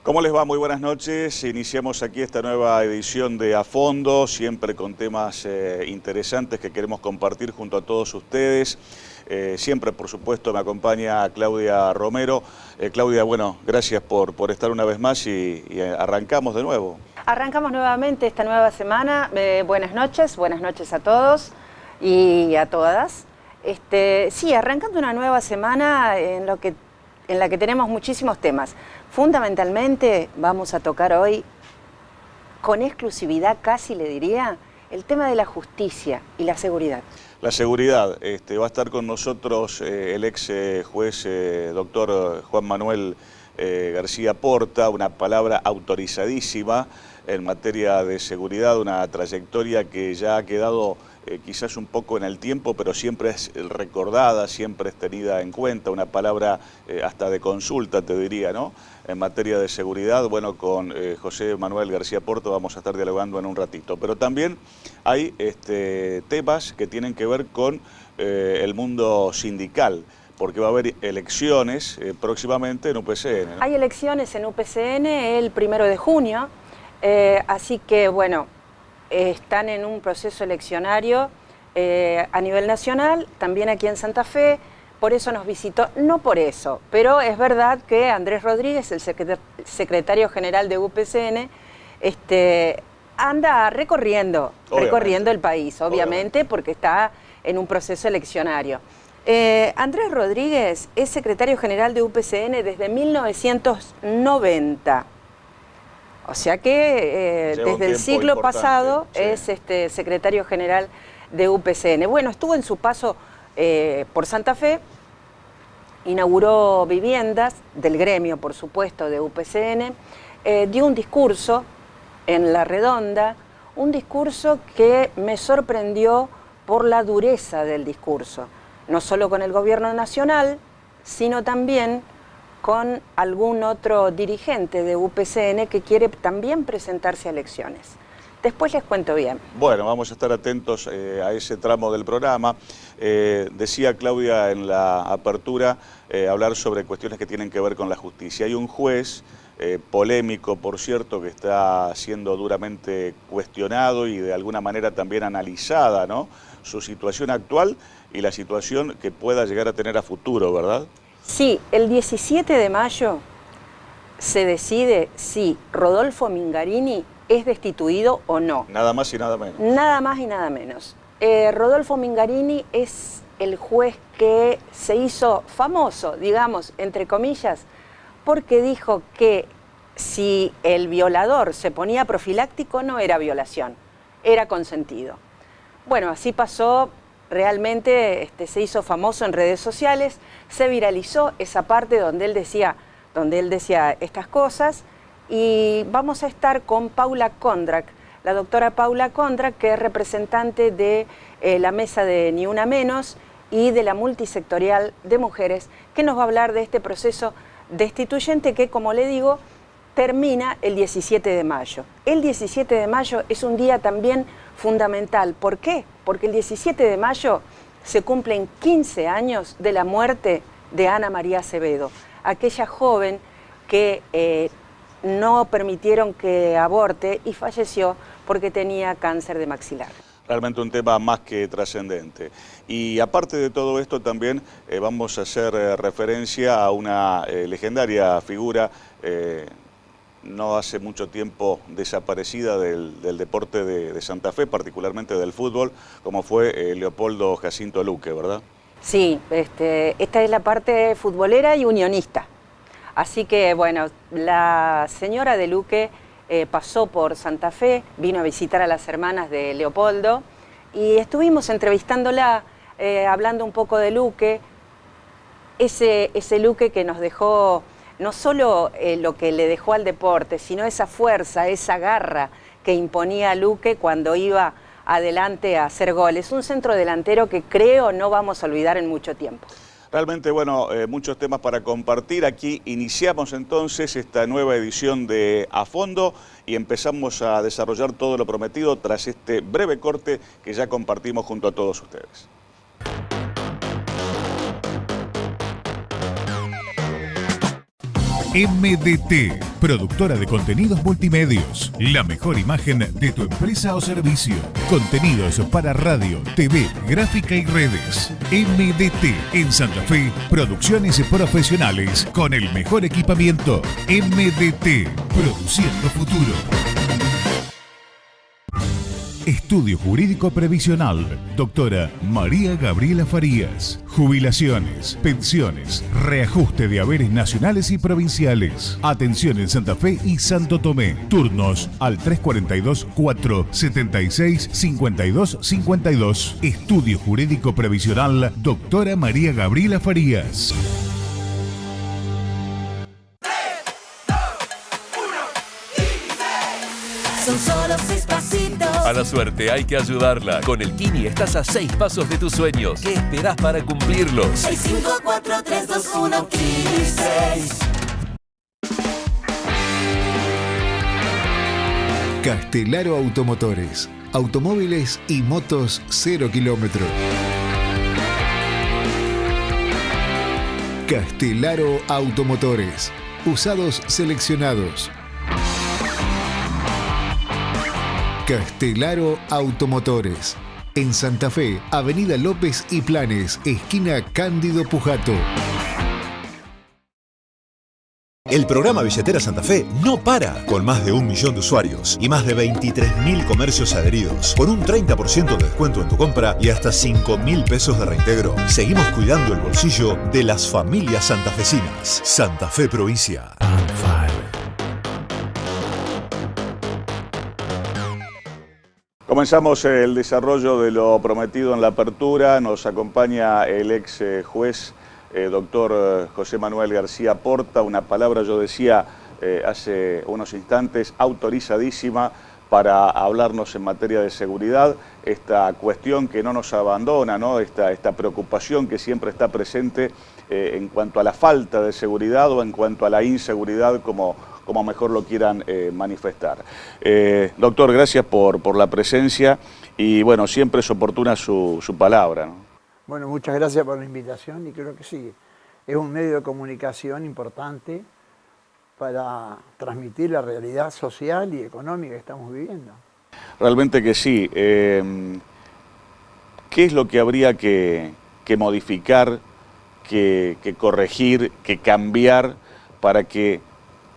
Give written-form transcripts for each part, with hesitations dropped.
¿Cómo les va? Muy buenas noches. Iniciamos aquí esta nueva edición de A Fondo, siempre con temas interesantes que queremos compartir junto a todos ustedes. Siempre, por supuesto, me acompaña Claudia Romero. Claudia, bueno, gracias por estar una vez más y arrancamos de nuevo. Arrancamos nuevamente esta nueva semana. Buenas noches a todos y a todas. Sí, arrancando una nueva semana en la que tenemos muchísimos temas. Fundamentalmente vamos a tocar hoy, con exclusividad casi le diría, el tema de la justicia y la seguridad. La seguridad, va a estar con nosotros el ex juez doctor Juan Manuel García Porta, una palabra autorizadísima en materia de seguridad, una trayectoria que ya ha quedado quizás un poco en el tiempo, pero siempre es recordada, siempre es tenida en cuenta, una palabra hasta de consulta, te diría, ¿no? En materia de seguridad, bueno, con José Manuel García Porta vamos a estar dialogando en un ratito. Pero también hay temas que tienen que ver con el mundo sindical, porque va a haber elecciones próximamente en UPCN, ¿no? Hay elecciones en UPCN el 1 de junio, así que, bueno, están en un proceso eleccionario a nivel nacional, también aquí en Santa Fe. Por eso nos visitó, no por eso, pero es verdad que Andrés Rodríguez, el secretario general de UPCN, anda recorriendo el país, obviamente, porque está en un proceso eleccionario. Andrés Rodríguez es secretario general de UPCN desde 1990. O sea que desde el siglo pasado sí. Es secretario general de UPCN. Bueno, estuvo en su paso por Santa Fe, inauguró viviendas del gremio, por supuesto, de UPCN, dio un discurso en La Redonda, un discurso que me sorprendió por la dureza del discurso, no solo con el gobierno nacional, sino también con algún otro dirigente de UPCN que quiere también presentarse a elecciones. Después les cuento bien. Bueno, vamos a estar atentos a ese tramo del programa. Decía Claudia en la apertura hablar sobre cuestiones que tienen que ver con la justicia. Hay un juez polémico, por cierto, que está siendo duramente cuestionado y de alguna manera también analizada, ¿no? Su situación actual y la situación que pueda llegar a tener a futuro, ¿verdad? Sí, el 17 de mayo se decide si Rodolfo Mingarini es destituido o no. Nada más y nada menos. Nada más y nada menos. Rodolfo Mingarini es el juez que se hizo famoso, digamos, entre comillas, porque dijo que si el violador se ponía profiláctico no era violación, era consentido. Bueno, así pasó, realmente se hizo famoso en redes sociales, se viralizó esa parte donde él decía estas cosas. Y vamos a estar con Paula Kondrak, la doctora Paula Kondrak, que es representante de la mesa de Ni Una Menos y de la multisectorial de mujeres, que nos va a hablar de este proceso destituyente que, como le digo, termina el 17 de mayo. El 17 de mayo es un día también fundamental. ¿Por qué? Porque el 17 de mayo se cumplen 15 años de la muerte de Ana María Acevedo, aquella joven que no permitieron que aborte y falleció porque tenía cáncer de maxilar. Realmente un tema más que trascendente. Y aparte de todo esto también vamos a hacer referencia a una legendaria figura no hace mucho tiempo desaparecida del deporte de Santa Fe, particularmente del fútbol, como fue Leopoldo Jacinto Luque, ¿verdad? Sí, esta es la parte futbolera y unionista. Así que, bueno, la señora de Luque pasó por Santa Fe, vino a visitar a las hermanas de Leopoldo y estuvimos entrevistándola, hablando un poco de Luque, ese Luque que nos dejó no solo lo que le dejó al deporte, sino esa fuerza, esa garra que imponía Luque cuando iba adelante a hacer goles. Un centrodelantero que creo no vamos a olvidar en mucho tiempo. Realmente, bueno, muchos temas para compartir. Aquí iniciamos entonces esta nueva edición de A Fondo y empezamos a desarrollar todo lo prometido tras este breve corte que ya compartimos junto a todos ustedes. MDT, productora de contenidos multimedios. La mejor imagen de tu empresa o servicio. Contenidos para radio, TV, gráfica y redes. MDT en Santa Fe, producciones profesionales con el mejor equipamiento. MDT, produciendo futuro. Estudio Jurídico Previsional, doctora María Gabriela Farías. Jubilaciones, pensiones, reajuste de haberes nacionales y provinciales. Atención en Santa Fe y Santo Tomé. Turnos al 342-476-5252. Estudio Jurídico Previsional, doctora María Gabriela Farías. Son solo 6 pasitos. A la suerte hay que ayudarla. Con el Kini estás a 6 pasos de tus sueños. ¿Qué esperás para cumplirlos? 6, 5, 4, 3, 2, 1, Kini 6. Castelaro Automotores. Automóviles y motos 0 kilómetros. Castelaro Automotores. Usados seleccionados. Castelaro Automotores. En Santa Fe, Avenida López y Planes, esquina Cándido Pujato. El programa Billetera Santa Fe no para, con más de 1 millón de usuarios y más de 23.000 comercios adheridos, con un 30% de descuento en tu compra y hasta 5.000 pesos de reintegro. Seguimos cuidando el bolsillo de las familias santafesinas. Santa Fe Provincia. Comenzamos el desarrollo de lo prometido en la apertura. Nos acompaña el ex juez, doctor José Manuel García Porta. Una palabra, yo decía hace unos instantes, autorizadísima para hablarnos en materia de seguridad. Esta cuestión que no nos abandona, ¿no? Esta preocupación que siempre está presente en cuanto a la falta de seguridad o en cuanto a la inseguridad, como mejor lo quieran manifestar. Doctor, gracias por la presencia y bueno, siempre es oportuna su palabra, ¿no? Bueno, muchas gracias por la invitación y creo que sí, es un medio de comunicación importante para transmitir la realidad social y económica que estamos viviendo. Realmente que sí. ¿Qué es lo que habría que modificar, que corregir, que cambiar para que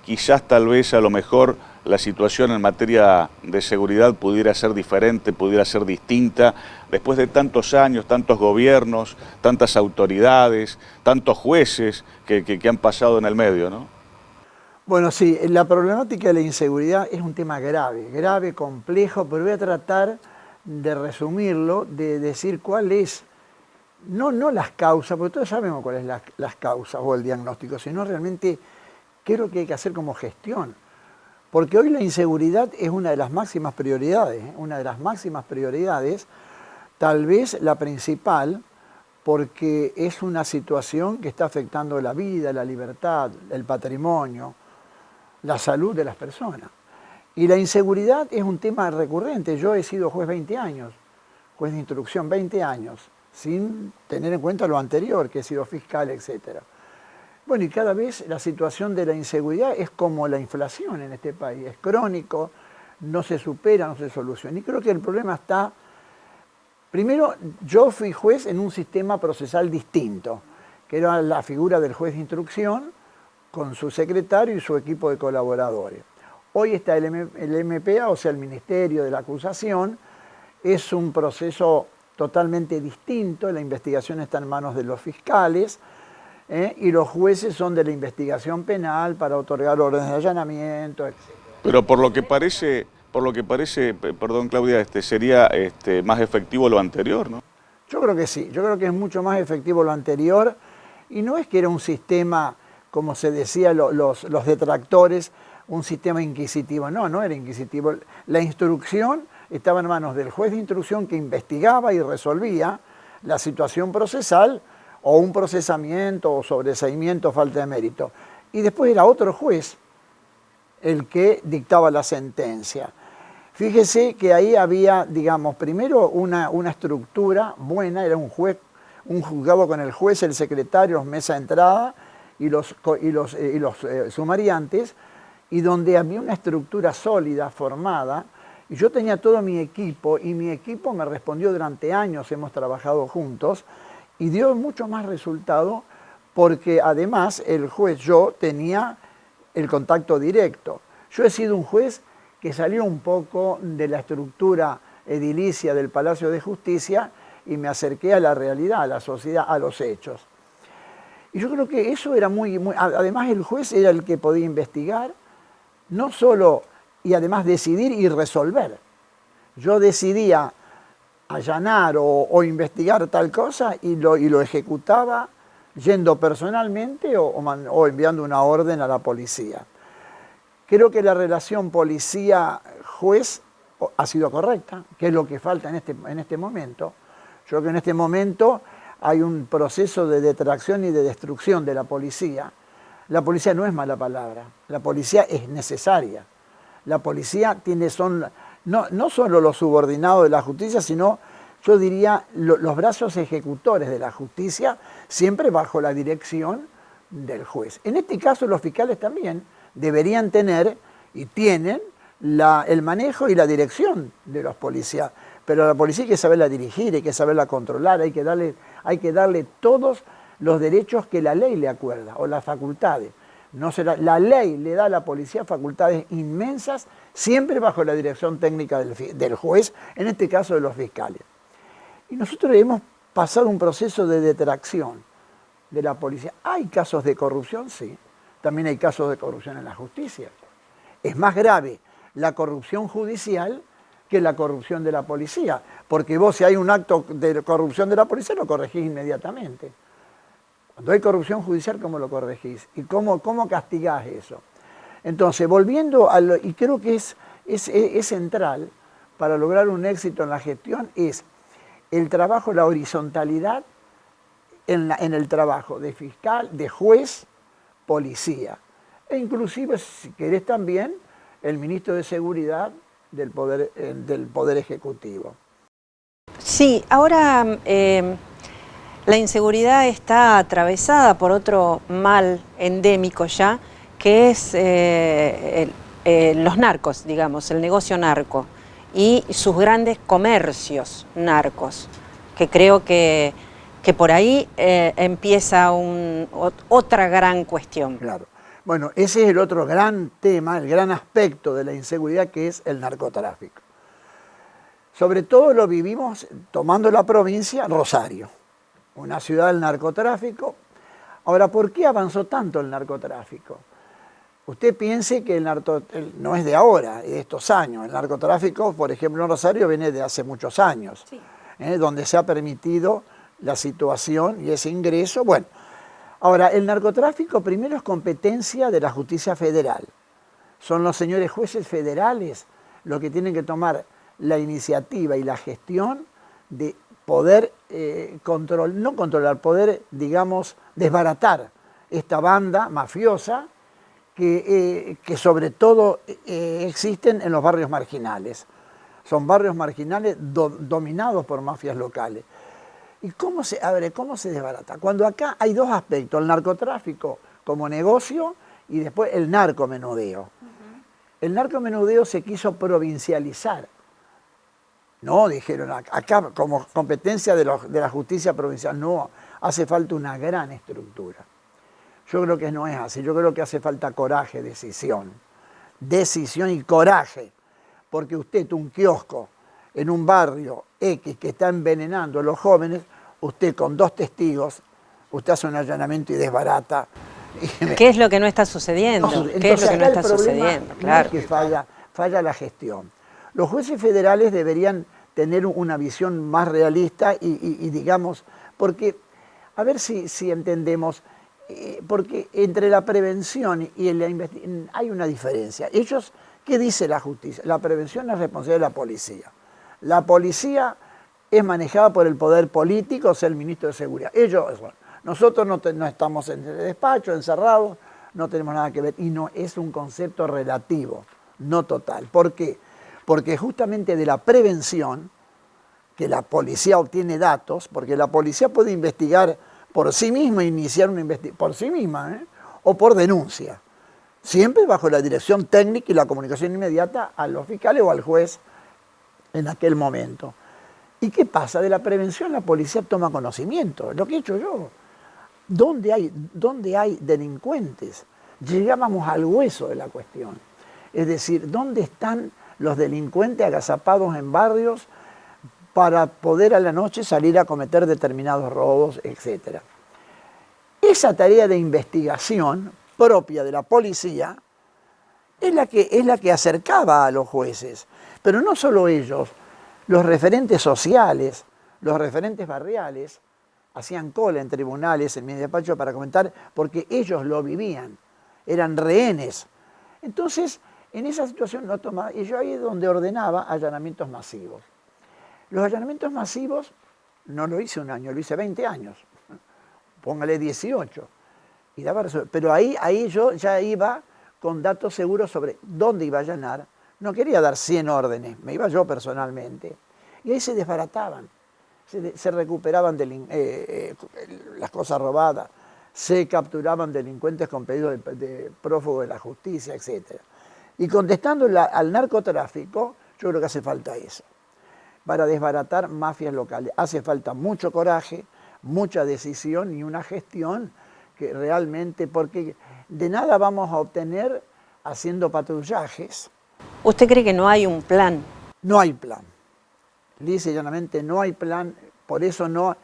quizás tal vez a lo mejor la situación en materia de seguridad pudiera ser diferente, pudiera ser distinta, después de tantos años, tantos gobiernos, tantas autoridades, tantos jueces que han pasado en el medio, ¿no? Bueno, sí, la problemática de la inseguridad es un tema grave, complejo, pero voy a tratar de resumirlo, de decir cuál es, no las causas, porque todos sabemos cuáles son las causas o el diagnóstico, sino realmente qué es lo que hay que hacer como gestión. Porque hoy la inseguridad es una de las máximas prioridades, tal vez la principal, porque es una situación que está afectando la vida, la libertad, el patrimonio, la salud de las personas. Y la inseguridad es un tema recurrente. Yo he sido juez 20 años, juez de instrucción 20 años, sin tener en cuenta lo anterior, que he sido fiscal, etcétera. Bueno, y cada vez la situación de la inseguridad es como la inflación en este país, es crónico, no se supera, no se soluciona. Y creo que el problema está, primero, yo fui juez en un sistema procesal distinto, que era la figura del juez de instrucción con su secretario y su equipo de colaboradores. Hoy está el MPA, o sea, el Ministerio de la Acusación, es un proceso totalmente distinto, la investigación está en manos de los fiscales, y los jueces son de la investigación penal para otorgar órdenes de allanamiento, etc. Pero por lo que parece, perdón Claudia, sería más efectivo lo anterior, ¿no? Yo creo que sí, yo creo que es mucho más efectivo lo anterior, y no es que era un sistema, como se decía los detractores, un sistema inquisitivo, no era inquisitivo. La instrucción estaba en manos del juez de instrucción que investigaba y resolvía la situación procesal, o un procesamiento, o sobreseimiento, falta de mérito. Y después era otro juez el que dictaba la sentencia. Fíjese que ahí había, digamos, primero una estructura buena, era un juzgado con el juez, el secretario, mesa de entrada, y los sumariantes, y donde había una estructura sólida, formada, y yo tenía todo mi equipo, y mi equipo me respondió durante años, hemos trabajado juntos, y dio mucho más resultado, porque además el juez, yo tenía el contacto directo. Yo he sido un juez que salió un poco de la estructura edilicia del Palacio de Justicia y me acerqué a la realidad, a la sociedad, a los hechos. Y yo creo que eso era muy... Además el juez era el que podía investigar, no solo, y además decidir y resolver. Yo decidía allanar o investigar tal cosa y lo ejecutaba yendo personalmente o enviando una orden a la policía. Creo que la relación policía-juez ha sido correcta, que es lo que falta en este momento. Yo creo que en este momento hay un proceso de detracción y de destrucción de la policía. La policía no es mala palabra, la policía es necesaria. La policía no solo los subordinados de la justicia, sino, yo diría, los brazos ejecutores de la justicia, siempre bajo la dirección del juez. En este caso, los fiscales también deberían tener, y tienen, el manejo y la dirección de los policías. Pero a la policía hay que saberla dirigir, hay que saberla controlar, hay que darle todos los derechos que la ley le acuerda, o las facultades. La ley le da a la policía facultades inmensas, siempre bajo la dirección técnica del juez, en este caso de los fiscales. Y nosotros hemos pasado un proceso de detracción de la policía. ¿Hay casos de corrupción? Sí. También hay casos de corrupción en la justicia. Es más grave la corrupción judicial que la corrupción de la policía, porque vos, si hay un acto de corrupción de la policía, lo corregís inmediatamente. Cuando hay corrupción judicial, ¿cómo lo corregís? ¿Y cómo castigás eso? Entonces, volviendo a y creo que es central para lograr un éxito en la gestión, es el trabajo, la horizontalidad en el trabajo de fiscal, de juez, policía. E inclusive, si querés también, el ministro de Seguridad del Poder Ejecutivo. Sí, ahora la inseguridad está atravesada por otro mal endémico ya, que es los narcos, digamos, el negocio narco y sus grandes comercios narcos, que creo que por ahí empieza otra gran cuestión. Claro. Bueno, ese es el otro gran tema, el gran aspecto de la inseguridad, que es el narcotráfico. Sobre todo lo vivimos tomando la provincia Rosario, una ciudad del narcotráfico. Ahora, ¿por qué avanzó tanto el narcotráfico? Usted piense que no es de ahora, es de estos años. El narcotráfico, por ejemplo, en Rosario viene de hace muchos años, sí. Donde se ha permitido la situación y ese ingreso. Bueno, ahora, el narcotráfico primero es competencia de la justicia federal. Son los señores jueces federales los que tienen que tomar la iniciativa y la gestión de poder poder, digamos, desbaratar esta banda mafiosa que sobre todo existen en los barrios marginales. Son barrios marginales dominados por mafias locales. ¿Y cómo se desbarata? Cuando acá hay dos aspectos, el narcotráfico como negocio y después el narcomenudeo. El narcomenudeo se quiso provincializar. No, dijeron, acá como competencia de la justicia provincial, no, hace falta una gran estructura. Yo creo que no es así, yo creo que hace falta coraje, decisión y coraje, porque usted, un kiosco en un barrio X que está envenenando a los jóvenes, usted con 2 testigos, usted hace un allanamiento y desbarata. ¿Qué es lo que no está sucediendo? ¿Qué es lo que no está sucediendo? Claro. No es que falla la gestión. Los jueces federales deberían tener una visión más realista y digamos, porque, a ver si entendemos, porque entre la prevención y la investigación hay una diferencia. Ellos, ¿qué dice la justicia? La prevención es responsabilidad de la policía. La policía es manejada por el poder político, o sea, el ministro de Seguridad. Nosotros no estamos en el despacho, encerrados, no tenemos nada que ver. Y no es un concepto relativo, no total. ¿Por qué? Porque justamente de la prevención, que la policía obtiene datos, porque la policía puede investigar por sí misma iniciar una investigación, por sí misma, o por denuncia. Siempre bajo la dirección técnica y la comunicación inmediata a los fiscales o al juez en aquel momento. ¿Y qué pasa? De la prevención la policía toma conocimiento, lo que he hecho yo. ¿Dónde hay delincuentes? Llegábamos al hueso de la cuestión. Es decir, ¿dónde están los delincuentes agazapados en barrios para poder a la noche salir a cometer determinados robos, etcétera? Esa tarea de investigación propia de la policía es la que acercaba a los jueces. Pero no solo ellos, los referentes sociales, los referentes barriales, hacían cola en tribunales, en mi despacho, para comentar, porque ellos lo vivían, eran rehenes. Entonces, en esa situación no tomaba, y yo ahí es donde ordenaba allanamientos masivos. Los allanamientos masivos no lo hice un año, lo hice 20 años, póngale 18, y daba pero ahí yo ya iba con datos seguros sobre dónde iba a allanar. No quería dar 100 órdenes, me iba yo personalmente. Y ahí se desbarataban, se recuperaban las cosas robadas, se capturaban delincuentes con pedido de prófugo de la justicia, etc. Y contestando al narcotráfico, yo creo que hace falta eso. Para desbaratar mafias locales hace falta mucho coraje, mucha decisión y una gestión que realmente, porque de nada vamos a obtener haciendo patrullajes. ¿Usted cree que no hay un plan? No hay plan. Lisa y llanamente no hay plan, por eso no,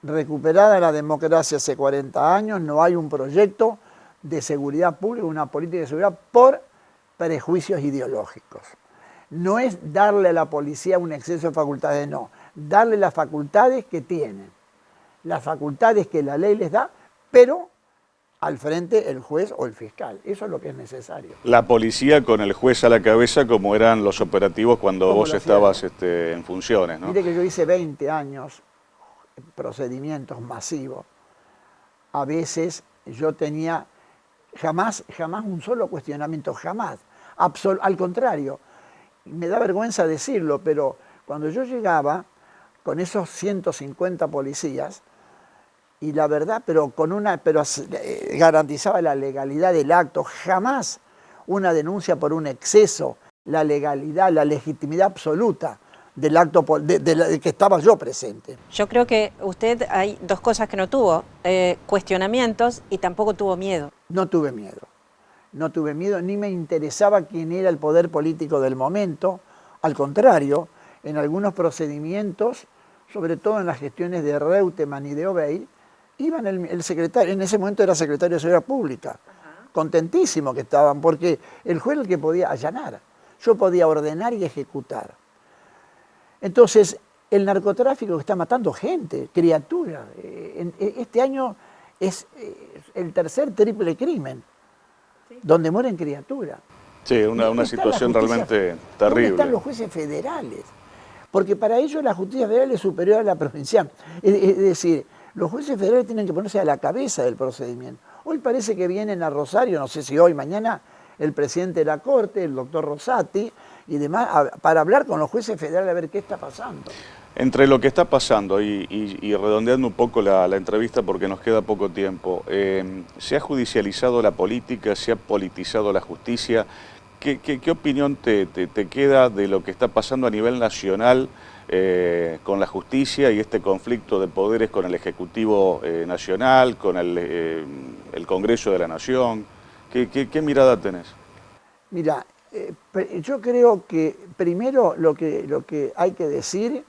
recuperada la democracia hace 40 años, no hay un proyecto de seguridad pública, una política de seguridad por prejuicios ideológicos. No es darle a la policía un exceso de facultades, no, darle las facultades que tienen, las facultades que la ley les da, pero al frente el juez o el fiscal. Eso es lo que es necesario. La policía con el juez a la cabeza, como eran los operativos cuando vos estabas en funciones, ¿no? Mire que yo hice 20 años procedimientos masivos. A veces yo tenía jamás un solo cuestionamiento, jamás. Al contrario, me da vergüenza decirlo, pero cuando yo llegaba con esos 150 policías, y la verdad, pero garantizaba la legalidad del acto, jamás una denuncia por un exceso, la legalidad, la legitimidad absoluta del acto de que estaba yo presente. Yo creo que usted hay dos cosas que no tuvo, cuestionamientos y tampoco tuvo miedo. No tuve miedo, ni me interesaba quién era el poder político del momento, al contrario, en algunos procedimientos, sobre todo en las gestiones de Reutemann y de Obeid, iban el secretario, en ese momento era secretario de Seguridad Pública, contentísimo que estaban, porque el juez era el que podía allanar, yo podía ordenar y ejecutar. Entonces, el narcotráfico que está matando gente, criaturas, este año es el tercer triple crimen, donde mueren criaturas. Sí, una situación realmente terrible. ¿Dónde están los jueces federales? Porque para ellos la justicia federal es superior a la provincial. Es decir, los jueces federales tienen que ponerse a la cabeza del procedimiento. Hoy parece que vienen a Rosario, no sé si hoy, mañana, el presidente de la Corte, el doctor Rosati, y demás, para hablar con los jueces federales a ver qué está pasando. Entre lo que está pasando y redondeando un poco la entrevista porque nos queda poco tiempo, ¿se ha judicializado la política, se ha politizado la justicia? ¿Qué opinión te queda de lo que está pasando a nivel nacional con la justicia y este conflicto de poderes con el Ejecutivo Nacional, con el Congreso de la Nación? ¿Qué mirada tenés? Mira, yo creo que primero lo que hay que decir,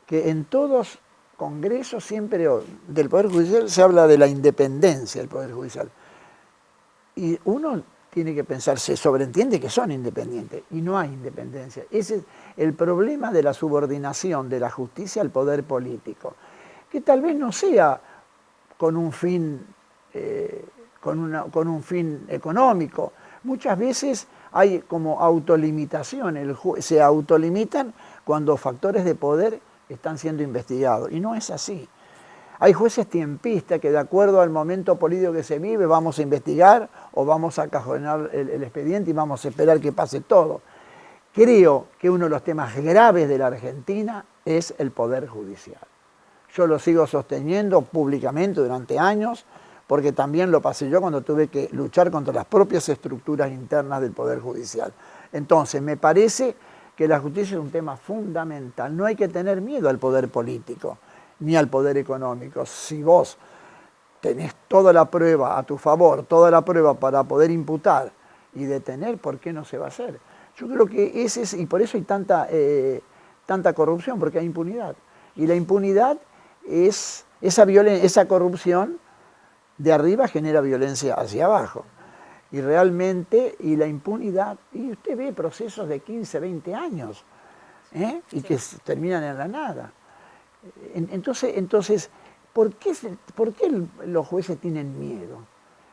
que en todos congresos siempre del Poder Judicial se habla de la independencia del Poder Judicial. Y uno tiene que pensar, se sobreentiende que son independientes, y no hay independencia. Ese es el problema de la subordinación de la justicia al poder político, que tal vez no sea con un fin, con un fin económico. Muchas veces hay como autolimitación, se autolimitan cuando factores de poder están siendo investigados, y no es así. Hay jueces tiempistas que de acuerdo al momento político que se vive vamos a investigar o vamos a cajonar el expediente y vamos a esperar que pase todo. Creo que uno de los temas graves de la Argentina es el Poder Judicial. yo lo sigo sosteniendo públicamente durante años, porque también lo pasé yo cuando tuve que luchar contra las propias estructuras internas del Poder Judicial. Entonces, me parece que la justicia es un tema fundamental. No hay que tener miedo al poder político, ni al poder económico. Si vos tenés toda la prueba a tu favor, toda la prueba para poder imputar y detener, ¿por qué no se va a hacer? Yo creo que ese es, y por eso hay tanta corrupción, porque hay impunidad. Y la impunidad es esa corrupción de arriba genera violencia hacia abajo. Y realmente, y la impunidad, y usted ve procesos de 15, 20 años, y que terminan en la nada. Entonces, ¿por qué los jueces tienen miedo?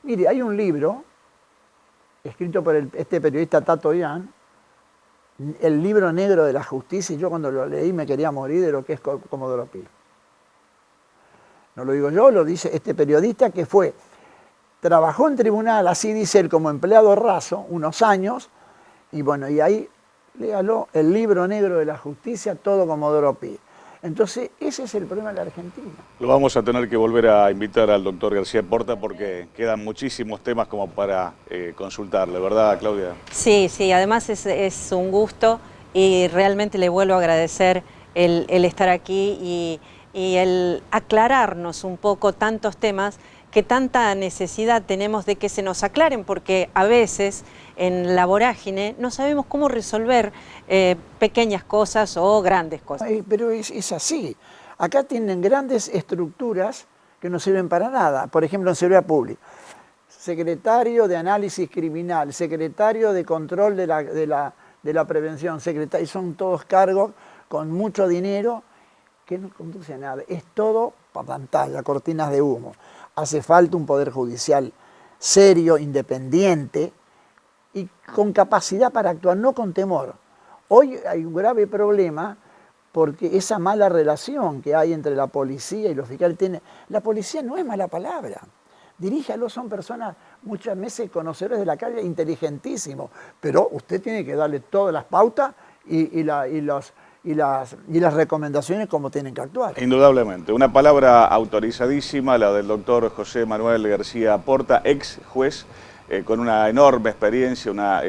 Mire, hay un libro escrito por este periodista Tato Ian, El libro negro de la justicia, y yo cuando lo leí me quería morir de lo que es Comodoro Pi. No lo digo yo, lo dice este periodista que trabajó en tribunal, así dice él, como empleado raso, unos años, y bueno, y ahí, léalo, El libro negro de la justicia, todo Comodoro Pi. Entonces, ese es el problema de la Argentina. Lo vamos a tener que volver a invitar al doctor García Porta porque quedan muchísimos temas como para consultarle, ¿verdad, Claudia? Sí, además es un gusto y realmente le vuelvo a agradecer el estar aquí y el aclararnos un poco tantos temas que tanta necesidad tenemos de que se nos aclaren, porque a veces en la vorágine no sabemos cómo resolver pequeñas cosas o grandes cosas. Pero es así. Acá tienen grandes estructuras que no sirven para nada. Por ejemplo, en seguridad pública. Secretario de análisis criminal, secretario de control de la prevención, secretario, son todos cargos con mucho dinero que no conduce a nada. Es todo pantalla, cortinas de humo. Hace falta un poder judicial serio, independiente y con capacidad para actuar, no con temor. Hoy hay un grave problema porque esa mala relación que hay entre la policía y los fiscales la policía no es mala palabra. Diríjalo, son personas muchas veces conocedores de la calle, inteligentísimos, pero usted tiene que darle todas las pautas y las recomendaciones como tienen que actuar. Indudablemente. Una palabra autorizadísima, la del doctor José Manuel García Porta, ex juez, con una enorme experiencia, una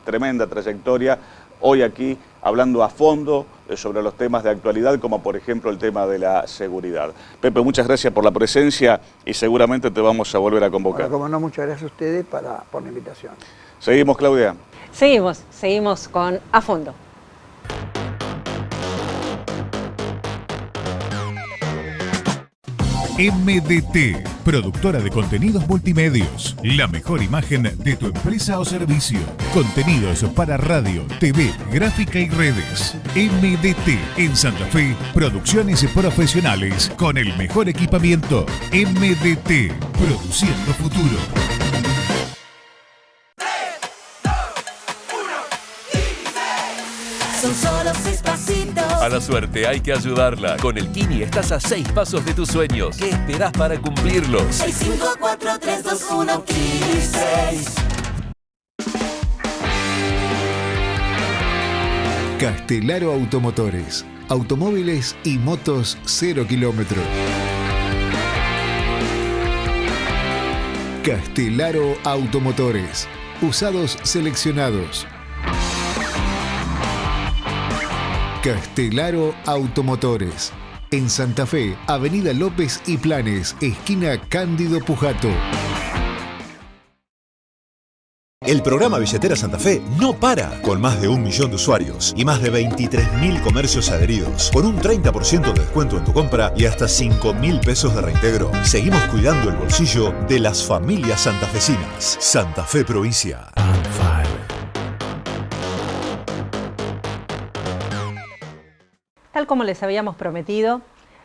tremenda trayectoria, hoy aquí hablando a fondo sobre los temas de actualidad, como por ejemplo el tema de la seguridad. Pepe, muchas gracias por la presencia y seguramente te vamos a volver a convocar. Bueno, como no, muchas gracias a ustedes por la invitación. Seguimos, Claudia. Seguimos con A Fondo. MDT, productora de contenidos multimedios. La mejor imagen de tu empresa o servicio. Contenidos para radio, TV, gráfica y redes. MDT en Santa Fe, producciones profesionales con el mejor equipamiento. MDT, produciendo futuro. Son solo 6 pasitos. A la suerte hay que ayudarla. Con el Kini estás a 6 pasos de tus sueños. ¿Qué esperás para cumplirlos? 6, 5, 4, 3, 2, 1, Kini 6. Castelaro Automotores. Automóviles y motos 0 kilómetros. Castelaro Automotores. Usados seleccionados. Castelaro Automotores. En Santa Fe, Avenida López y Planes, esquina Cándido Pujato. El programa Billetera Santa Fe no para, con más de 1 millón de usuarios y más de 23.000 comercios adheridos, con un 30% de descuento en tu compra y hasta 5.000 pesos de reintegro. Seguimos cuidando el bolsillo de las familias santafesinas. Santa Fe Provincia. Tal como les habíamos prometido,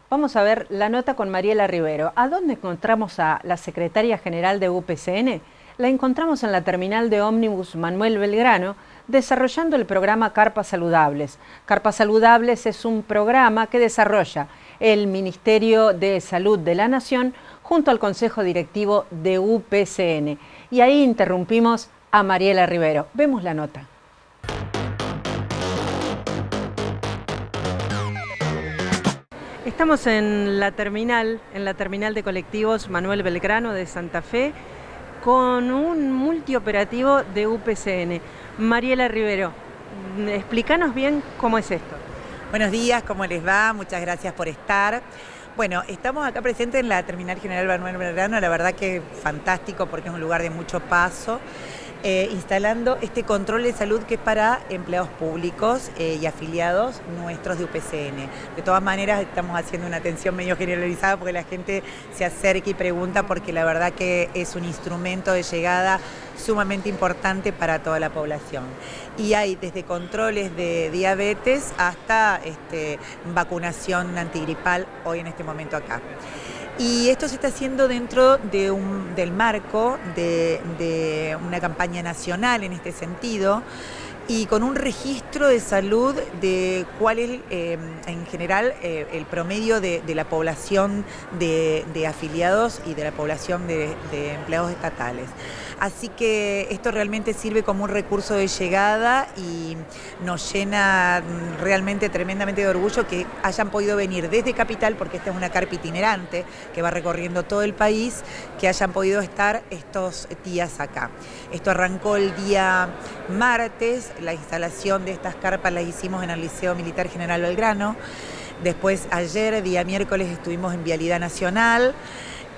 vamos a ver la nota con Mariela Rivero. ¿A dónde encontramos a la secretaria general de UPCN? La encontramos en la terminal de ómnibus Manuel Belgrano, desarrollando el programa Carpas Saludables. Carpas Saludables es un programa que desarrolla el Ministerio de Salud de la Nación junto al Consejo Directivo de UPCN. Y ahí interrumpimos a Mariela Rivero. Vemos la nota. Estamos en la terminal de colectivos Manuel Belgrano de Santa Fe, con un multioperativo de UPCN. Mariela Rivero, explícanos bien cómo es esto. Buenos días, ¿cómo les va? Muchas gracias por estar. Bueno, estamos acá presentes en la Terminal General Manuel Belgrano, la verdad que fantástico porque es un lugar de mucho paso, instalando este control de salud que es para empleados públicos y afiliados nuestros de UPCN. De todas maneras estamos haciendo una atención medio generalizada porque la gente se acerca y pregunta, porque la verdad que es un instrumento de llegada sumamente importante para toda la población. Y hay desde controles de diabetes hasta vacunación antigripal hoy en este momento acá. Y esto se está haciendo dentro de del marco de una campaña nacional en este sentido, y con un registro de salud de cuál es en general el promedio de la población de afiliados y de la población de empleados estatales. Así que esto realmente sirve como un recurso de llegada y nos llena realmente tremendamente de orgullo que hayan podido venir desde Capital, porque esta es una carpa itinerante que va recorriendo todo el país, que hayan podido estar estos días acá. Esto arrancó el día martes, la instalación de estas carpas las hicimos en el Liceo Militar General Belgrano. Después ayer, día miércoles, estuvimos en Vialidad Nacional.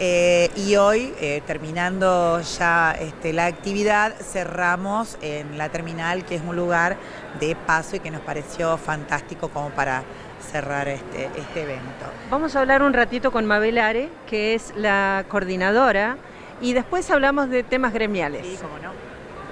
Y hoy, terminando ya la actividad, cerramos en la terminal, que es un lugar de paso y que nos pareció fantástico como para cerrar este evento. Vamos a hablar un ratito con Mabel Are, que es la coordinadora, y después hablamos de temas gremiales. Sí, cómo no.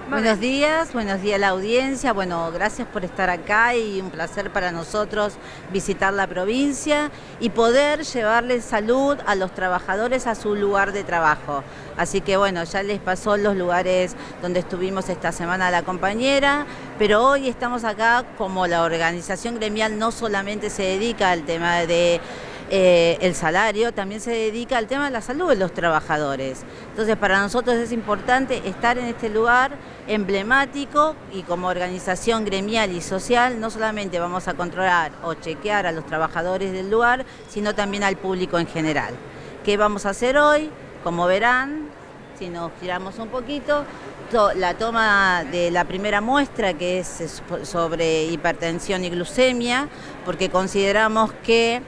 Buenos días a la audiencia. Bueno, gracias por estar acá y un placer para nosotros visitar la provincia y poder llevarles salud a los trabajadores a su lugar de trabajo. Así que bueno, ya les pasó los lugares donde estuvimos esta semana la compañera, pero hoy estamos acá como la organización gremial no solamente se dedica al tema de el salario, también se dedica al tema de la salud de los trabajadores. Entonces para nosotros es importante estar en este lugar emblemático, y como organización gremial y social no solamente vamos a controlar o chequear a los trabajadores del lugar, sino también al público en general. ¿Qué vamos a hacer hoy? Como verán, si nos giramos un poquito, la toma de la primera muestra, que es sobre hipertensión y glucemia, porque consideramos que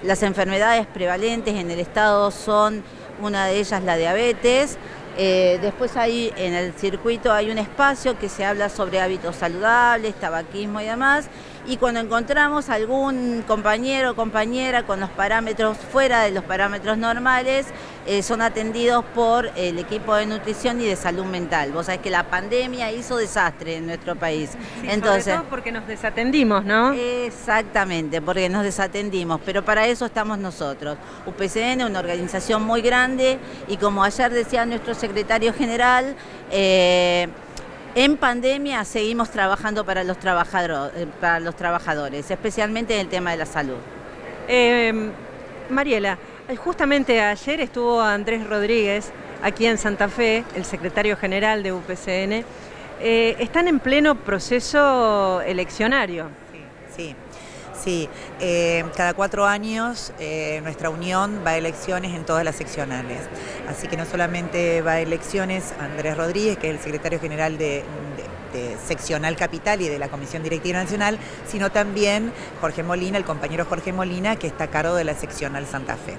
las enfermedades prevalentes en el estado son una de ellas la diabetes. Después ahí en el circuito hay un espacio que se habla sobre hábitos saludables, tabaquismo y demás. Y cuando encontramos algún compañero o compañera con los parámetros fuera de los parámetros normales, son atendidos por el equipo de nutrición y de salud mental. Vos sabés que la pandemia hizo desastre en nuestro país. Sí, entonces, sobre todo porque nos desatendimos, ¿no? Exactamente, porque nos desatendimos, pero para eso estamos nosotros. UPCN, una organización muy grande, y como ayer decía nuestro secretario general, en pandemia seguimos trabajando para los trabajadores, especialmente en el tema de la salud. Mariela, justamente ayer estuvo Andrés Rodríguez aquí en Santa Fe, el secretario general de UPCN. Están en pleno proceso eleccionario. Sí. Cada 4 años nuestra unión va a elecciones en todas las seccionales. Así que no solamente va a elecciones Andrés Rodríguez, que es el secretario general de Seccional Capital y de la Comisión Directiva Nacional, sino también Jorge Molina, el compañero Jorge Molina, que está a cargo de la seccional Santa Fe.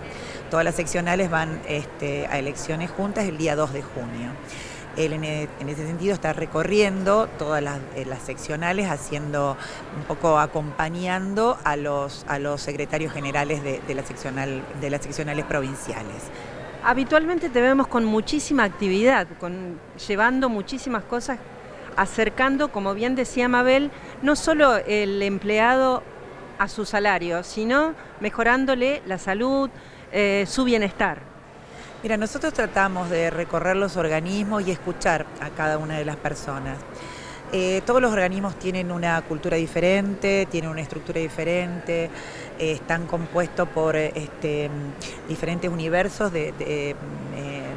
Todas las seccionales van a elecciones juntas el día 2 de junio. Él en ese sentido está recorriendo todas las seccionales, haciendo un poco, acompañando a los secretarios generales de las seccionales provinciales. Habitualmente te vemos con muchísima actividad, llevando muchísimas cosas, acercando, como bien decía Mabel, no solo el empleado a su salario, sino mejorándole la salud, su bienestar. Mira, nosotros tratamos de recorrer los organismos y escuchar a cada una de las personas. Todos los organismos tienen una cultura diferente, tienen una estructura diferente, están compuestos por diferentes universos de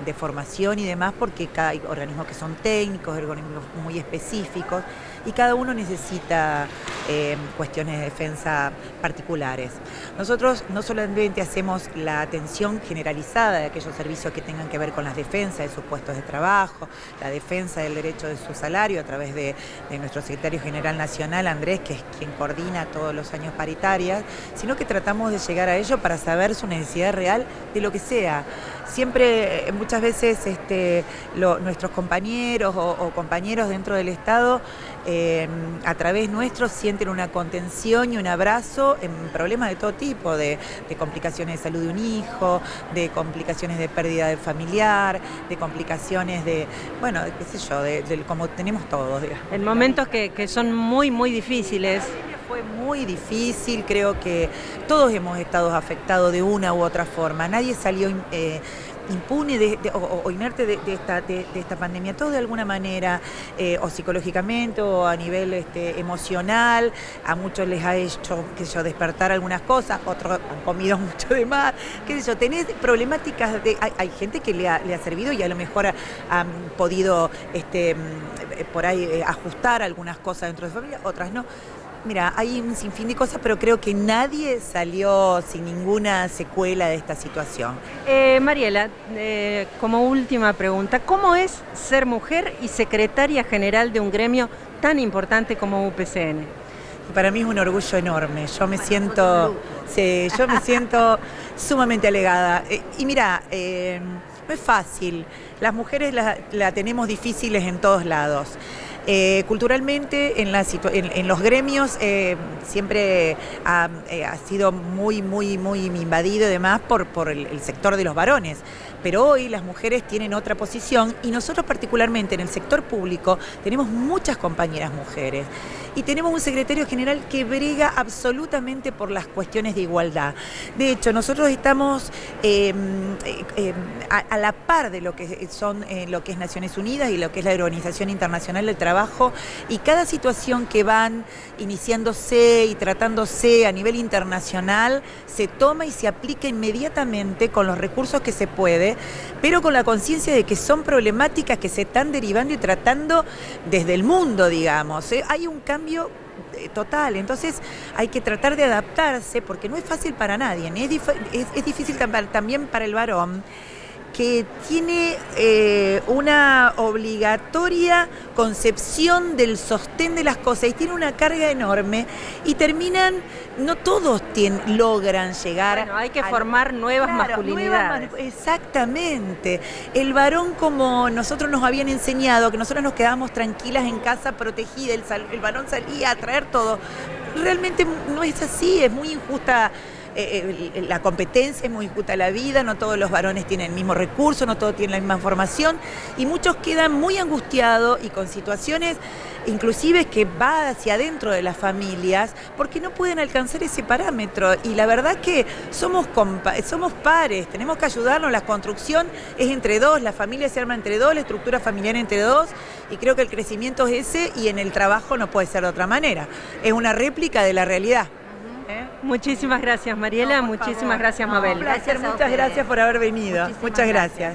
de formación y demás, porque hay organismos que son técnicos, organismos muy específicos, y cada uno necesita cuestiones de defensa particulares. Nosotros no solamente hacemos la atención generalizada de aquellos servicios que tengan que ver con las defensas de sus puestos de trabajo, la defensa del derecho de su salario a través de nuestro secretario general nacional, Andrés, que es quien coordina todos los años paritarias, sino que tratamos de llegar a ello para saber su necesidad real de lo que sea. Siempre, muchas veces, nuestros compañeros o compañeros dentro del Estado, a través nuestro, sienten una contención y un abrazo en problemas de todo tipo, de complicaciones de salud de un hijo, de complicaciones de pérdida de familiar, de complicaciones de, bueno, qué sé yo, como tenemos todos, digamos. En momentos que son muy, muy difíciles. Fue muy difícil, creo que todos hemos estado afectados de una u otra forma, nadie salió impune o inerte de esta pandemia, todos de alguna manera, o psicológicamente o a nivel emocional. A muchos les ha hecho, qué sé yo, despertar algunas cosas, otros han comido mucho de más, qué sé yo, tenés problemáticas, hay gente que le ha servido y a lo mejor han podido por ahí ajustar algunas cosas dentro de su familia, otras no. Mira, hay un sinfín de cosas, pero creo que nadie salió sin ninguna secuela de esta situación. Mariela, como última pregunta, ¿cómo es ser mujer y secretaria general de un gremio tan importante como UPCN? Para mí es un orgullo enorme. Yo me siento sumamente alegada. Y mira, no es fácil. Las mujeres la tenemos difíciles en todos lados. Culturalmente en los gremios siempre ha sido muy invadido y demás por el sector de los varones, pero hoy las mujeres tienen otra posición y nosotros particularmente en el sector público tenemos muchas compañeras mujeres y tenemos un secretario general que brega absolutamente por las cuestiones de igualdad. De hecho, nosotros estamos a la par de lo que son lo que es Naciones Unidas y lo que es la Organización Internacional del Trabajo, y cada situación que van iniciándose y tratándose a nivel internacional se toma y se aplica inmediatamente con los recursos que se puede, pero con la conciencia de que son problemáticas que se están derivando y tratando desde el mundo, digamos. Hay un cambio total, entonces hay que tratar de adaptarse porque no es fácil para nadie, es difícil también para el varón, que tiene una obligatoria concepción del sostén de las cosas y tiene una carga enorme y terminan, no todos logran llegar. Bueno, hay que formar nuevas masculinidades. Exactamente. El varón, como nosotros nos habían enseñado, que nosotros nos quedábamos tranquilas en casa, protegida, el varón salía a traer todo. Realmente no es así, es muy injusta. La competencia, es muy injusta la vida, no todos los varones tienen el mismo recurso, no todos tienen la misma formación y muchos quedan muy angustiados y con situaciones inclusive que va hacia adentro de las familias porque no pueden alcanzar ese parámetro y la verdad que somos pares, tenemos que ayudarnos, la construcción es entre dos, la familia se arma entre dos, la estructura familiar entre dos y creo que el crecimiento es ese y en el trabajo no puede ser de otra manera, es una réplica de la realidad. Muchísimas gracias, Mariela. No, muchísimas gracias, Mabel. Muchas gracias por haber venido. Muchas gracias.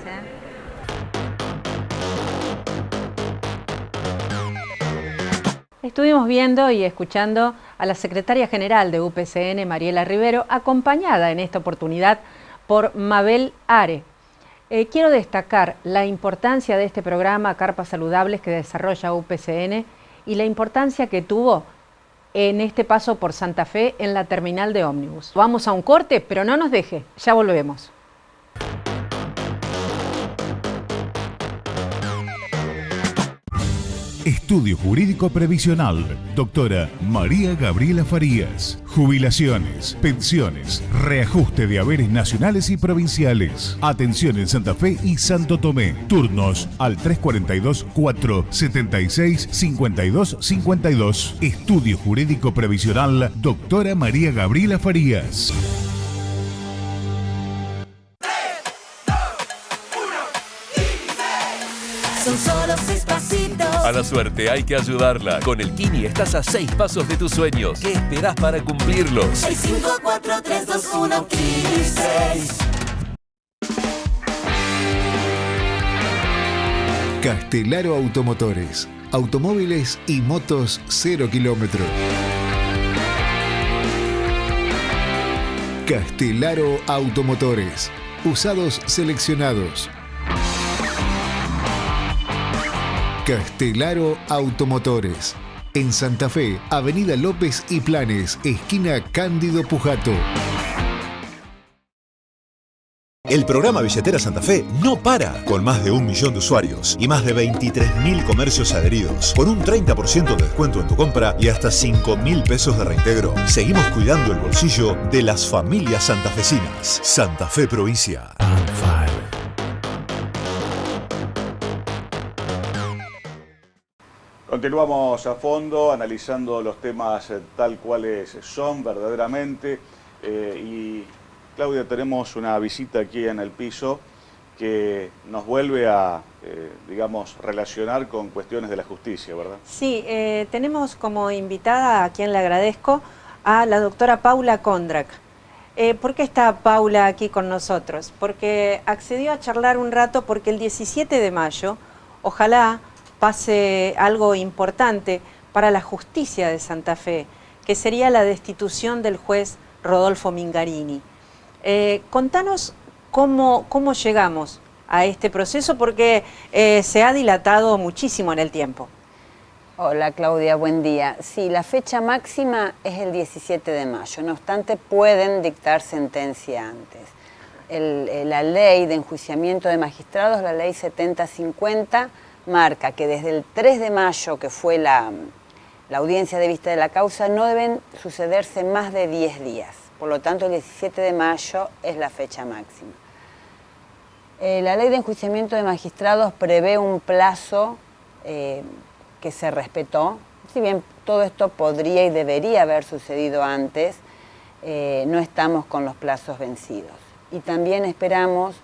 Estuvimos viendo y escuchando a la secretaria general de UPCN, Mariela Rivero, acompañada en esta oportunidad por Mabel Are. Quiero destacar la importancia de este programa Carpas Saludables que desarrolla UPCN y la importancia que tuvo en este paso por Santa Fe en la terminal de ómnibus. Vamos a un corte, pero no nos deje, ya volvemos. Estudio Jurídico Previsional, doctora María Gabriela Farías. Jubilaciones, pensiones, reajuste de haberes nacionales y provinciales. Atención en Santa Fe y Santo Tomé. Turnos al 342-476-5252. Estudio Jurídico Previsional, doctora María Gabriela Farías. Son solo 6 pasitos. A la suerte hay que ayudarla. Con el Kini estás a 6 pasos de tus sueños. ¿Qué esperás para cumplirlos? 6, 5, 4, 3, 2, 1, Kini 6. Castelaro Automotores. Automóviles y motos 0 kilómetros. Castelaro Automotores. Usados seleccionados. Castelaro Automotores. En Santa Fe, Avenida López y Planes, esquina Cándido Pujato. El programa Billetera Santa Fe no para, con más de 1 millón de usuarios y más de 23.000 comercios adheridos, con un 30% de descuento en tu compra y hasta 5.000 pesos de reintegro. Seguimos cuidando el bolsillo de las familias santafesinas. Santa Fe Provincia. Continuamos a fondo analizando los temas tal cuales son verdaderamente y Claudia, tenemos una visita aquí en el piso que nos vuelve a, digamos, relacionar con cuestiones de la justicia, ¿verdad? Sí, tenemos como invitada, a quien le agradezco, a la doctora Paula Kondrak. ¿Por qué está Paula aquí con nosotros? Porque accedió a charlar un rato porque el 17 de mayo, ojalá pase algo importante para la justicia de Santa Fe, que sería la destitución del juez Rodolfo Mingarini. Contanos cómo llegamos a este proceso, porque se ha dilatado muchísimo en el tiempo. Hola Claudia, buen día. Sí, la fecha máxima es el 17 de mayo, no obstante pueden dictar sentencia antes. La ley de enjuiciamiento de magistrados, la ley 7050, marca que desde el 3 de mayo, que fue la audiencia de vista de la causa, no deben sucederse más de 10 días. Por lo tanto, el 17 de mayo es la fecha máxima. La ley de enjuiciamiento de magistrados prevé un plazo que se respetó. Si bien todo esto podría y debería haber sucedido antes, no estamos con los plazos vencidos. Y también esperamos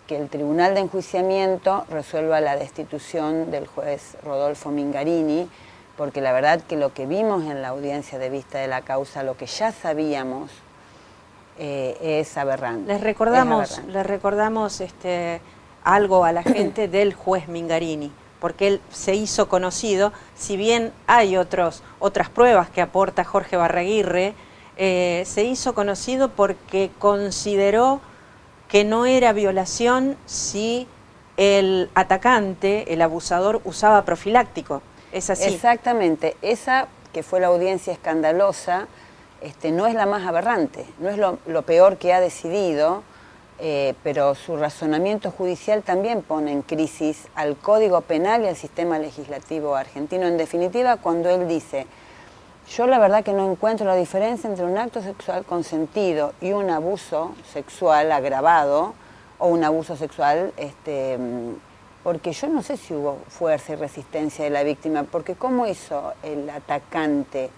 que el Tribunal de Enjuiciamiento resuelva la destitución del juez Rodolfo Mingarini, porque la verdad que lo que vimos en la audiencia de vista de la causa, lo que ya sabíamos, es aberrante. Les recordamos algo a la gente del juez Mingarini, porque él se hizo conocido, si bien hay otras pruebas que aporta Jorge Barraguirre, se hizo conocido porque consideró que no era violación si el atacante, el abusador, usaba profiláctico. ¿Es así? Exactamente. Esa que fue la audiencia escandalosa, no es la más aberrante, no es lo peor que ha decidido, pero su razonamiento judicial también pone en crisis al Código Penal y al sistema legislativo argentino. En definitiva, cuando él dice, yo la verdad que no encuentro la diferencia entre un acto sexual consentido y un abuso sexual agravado, o un abuso sexual, porque yo no sé si hubo fuerza y resistencia de la víctima, porque ¿cómo hizo el atacante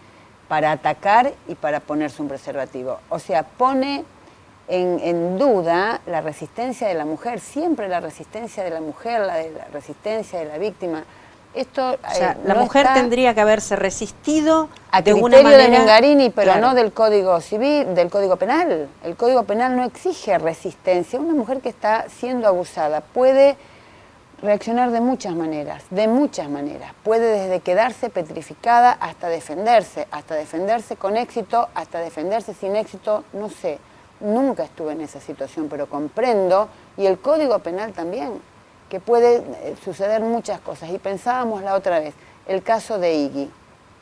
para atacar y para ponerse un preservativo? O sea, pone en duda la resistencia de la mujer, siempre la resistencia de la mujer, la resistencia de la víctima. Esto, o sea, la mujer tendría que haberse resistido de una manera de Mingarini, pero claro, no del Código Civil, del Código Penal. El Código Penal no exige resistencia. Una mujer que está siendo abusada puede reaccionar de muchas maneras, Puede desde quedarse petrificada hasta defenderse con éxito, hasta defenderse sin éxito, no sé. Nunca estuve en esa situación, pero comprendo, y el Código Penal también, que puede suceder muchas cosas. Y pensábamos la otra vez, el caso de Iggy.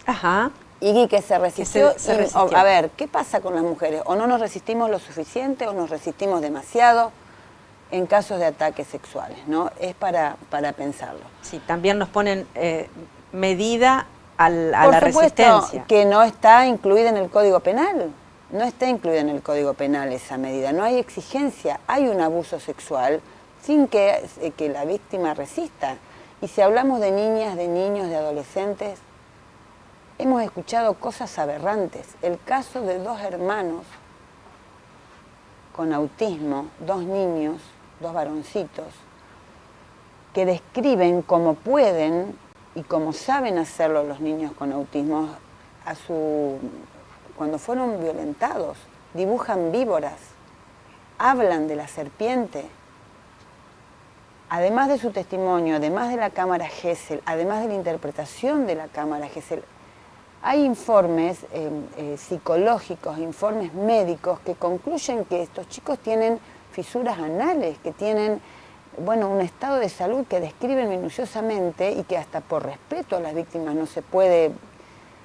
Ajá. Iggy que se resistió. A ver, ¿qué pasa con las mujeres? O no nos resistimos lo suficiente o nos resistimos demasiado en casos de ataques sexuales, ¿no? Es para pensarlo. Sí, también nos ponen medida a la resistencia. Que no está incluida en el Código Penal. No está incluida en el Código Penal esa medida. No hay exigencia. Hay un abuso sexual sin que la víctima resista. Y si hablamos de niñas, de niños, de adolescentes, hemos escuchado cosas aberrantes. El caso de 2 hermanos con autismo, 2 niños, 2 varoncitos, que describen cómo pueden y cómo saben hacerlo los niños con autismo cuando fueron violentados. Dibujan víboras, hablan de la serpiente. además de su testimonio, además de la cámara Gesell, además de la interpretación de la cámara Gesell, hay informes psicológicos, informes médicos que concluyen que estos chicos tienen fisuras anales, que tienen, bueno, un estado de salud que describen minuciosamente y que hasta por respeto a las víctimas no se puede.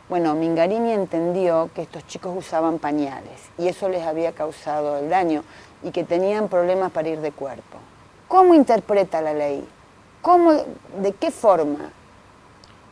Bueno, Mingarini entendió que estos chicos usaban pañales y eso les había causado el daño y que tenían problemas para ir de cuerpo. ¿Cómo interpreta la ley? ¿De qué forma?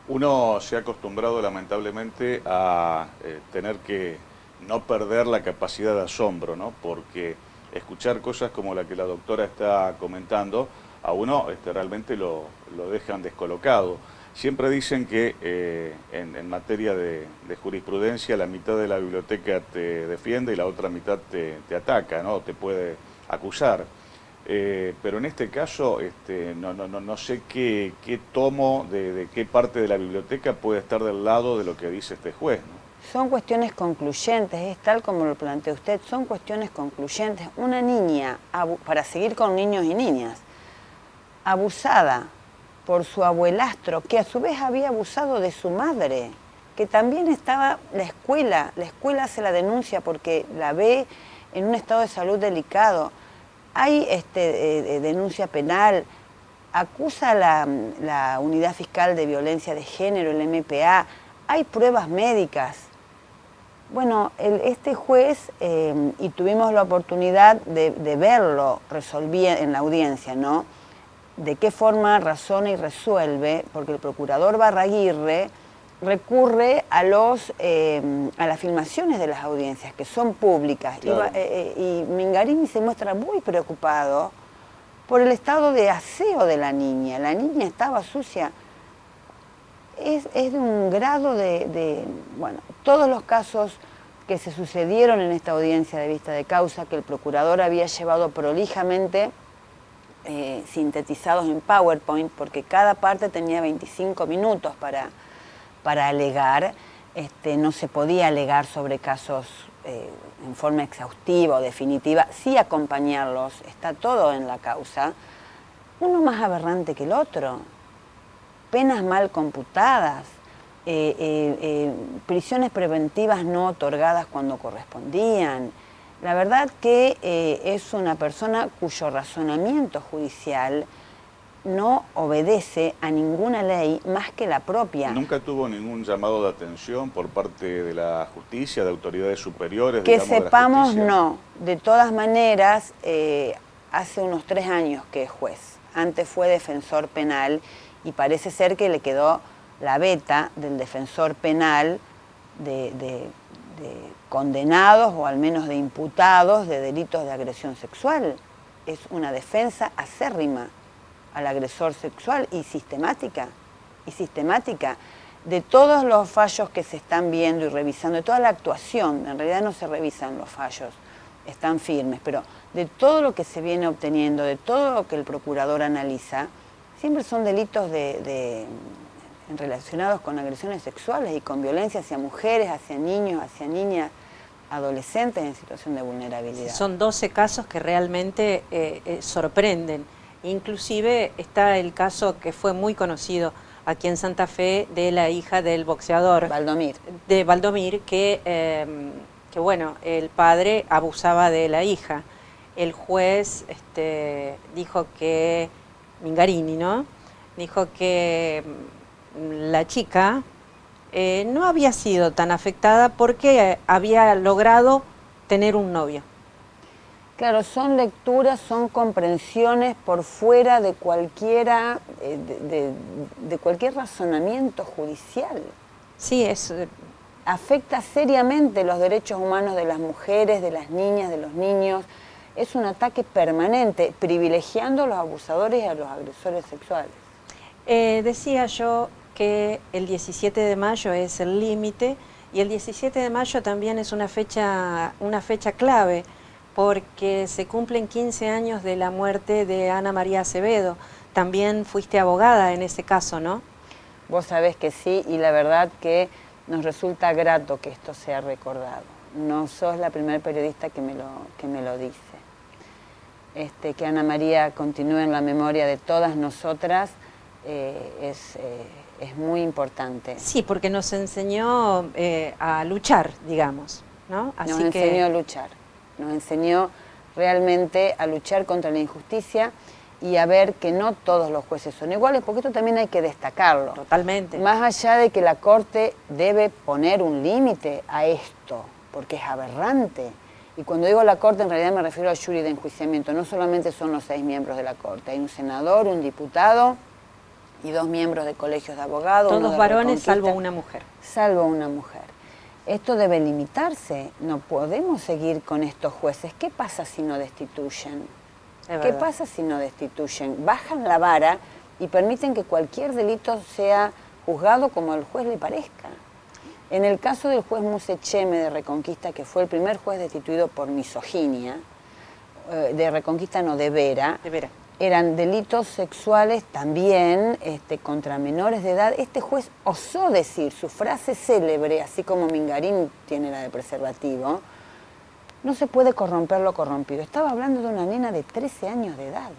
Uno se ha acostumbrado lamentablemente a tener que no perder la capacidad de asombro, ¿no? Porque escuchar cosas como la que la doctora está comentando, a uno realmente lo dejan descolocado. Siempre dicen que en materia de jurisprudencia la mitad de la biblioteca te defiende y la otra mitad te ataca, ¿no? Te puede acusar. Pero en este caso no sé qué tomo de qué parte de la biblioteca puede estar del lado de lo que dice este juez, ¿no? Son cuestiones concluyentes, es tal como lo plantea usted, son cuestiones concluyentes. Una niña, para seguir con niños y niñas, abusada por su abuelastro, que a su vez había abusado de su madre, que también estaba la escuela hace la denuncia porque la ve en un estado de salud delicado. Hay denuncia penal, acusa la Unidad Fiscal de Violencia de Género, el MPA, hay pruebas médicas. Bueno, este juez, y tuvimos la oportunidad de verlo, resolvía en la audiencia, ¿no? De qué forma razona y resuelve, porque el procurador Barraguirre recurre a las filmaciones de las audiencias, que son públicas. Claro. Y Mingarini se muestra muy preocupado por el estado de aseo de la niña. La niña estaba sucia. Es de un grado bueno, todos los casos que se sucedieron en esta audiencia de vista de causa, que el procurador había llevado prolijamente sintetizados en PowerPoint, porque cada parte tenía 25 minutos para alegar, no se podía alegar sobre casos en forma exhaustiva o definitiva, sí acompañarlos, está todo en la causa, uno más aberrante que el otro, penas mal computadas, prisiones preventivas no otorgadas cuando correspondían. La verdad que es una persona cuyo razonamiento judicial no obedece a ninguna ley más que la propia. ¿Nunca tuvo ningún llamado de atención por parte de la justicia, de autoridades superiores? Que sepamos, no. De todas maneras, hace unos 3 años que es juez. Antes fue defensor penal y parece ser que le quedó la beta del defensor penal de condenados o al menos de imputados de delitos de agresión sexual. Es una defensa acérrima al agresor sexual y sistemática de todos los fallos que se están viendo y revisando, de toda la actuación. En realidad no se revisan los fallos, están firmes, pero de todo lo que se viene obteniendo, de todo lo que el procurador analiza, siempre son delitos relacionados con agresiones sexuales y con violencia hacia mujeres, hacia niños, hacia niñas, adolescentes en situación de vulnerabilidad. Son 12 casos que realmente sorprenden. Inclusive está el caso que fue muy conocido aquí en Santa Fe de la hija del boxeador Valdomir, que bueno, el padre abusaba de la hija. El juez dijo que, Mingarini, ¿no? Dijo que la chica no había sido tan afectada porque había logrado tener un novio. Claro, son lecturas, son comprensiones por fuera de cualquiera, de cualquier razonamiento judicial. Sí, afecta seriamente los derechos humanos de las mujeres, de las niñas, de los niños. Es un ataque permanente, privilegiando a los abusadores y a los agresores sexuales. Decía yo que el 17 de mayo es el límite y el 17 de mayo también es una fecha clave porque se cumplen 15 años de la muerte de Ana María Acevedo. También fuiste abogada en ese caso, ¿no? Vos sabés que sí, y la verdad que nos resulta grato que esto sea recordado. No sos la primera periodista que me lo dice. que Ana María continúe en la memoria de todas nosotras es muy importante. Sí, porque nos enseñó a luchar, digamos, ¿no? Nos enseñó a luchar, nos enseñó realmente a luchar contra la injusticia y a ver que no todos los jueces son iguales, porque esto también hay que destacarlo. Totalmente. Más allá de que la Corte debe poner un límite a esto, porque es aberrante. Y cuando digo la Corte, en realidad me refiero al jury de enjuiciamiento. No solamente son los 6 miembros de la Corte, hay un senador, un diputado y 2 miembros de colegios de abogados. Todos varones, salvo una mujer. Salvo una mujer. Esto debe limitarse. No podemos seguir con estos jueces. ¿Qué pasa si no destituyen? ¿Qué pasa si no destituyen? Bajan la vara y permiten que cualquier delito sea juzgado como el juez le parezca. En el caso del juez Musecheme de Reconquista, que fue el primer juez destituido por misoginia, de Reconquista no, de Vera, eran delitos sexuales también contra menores de edad. Este juez osó decir su frase célebre, así como Mingarín tiene la de preservativo: no se puede corromper lo corrompido. Estaba hablando de una nena de 13 años de edad,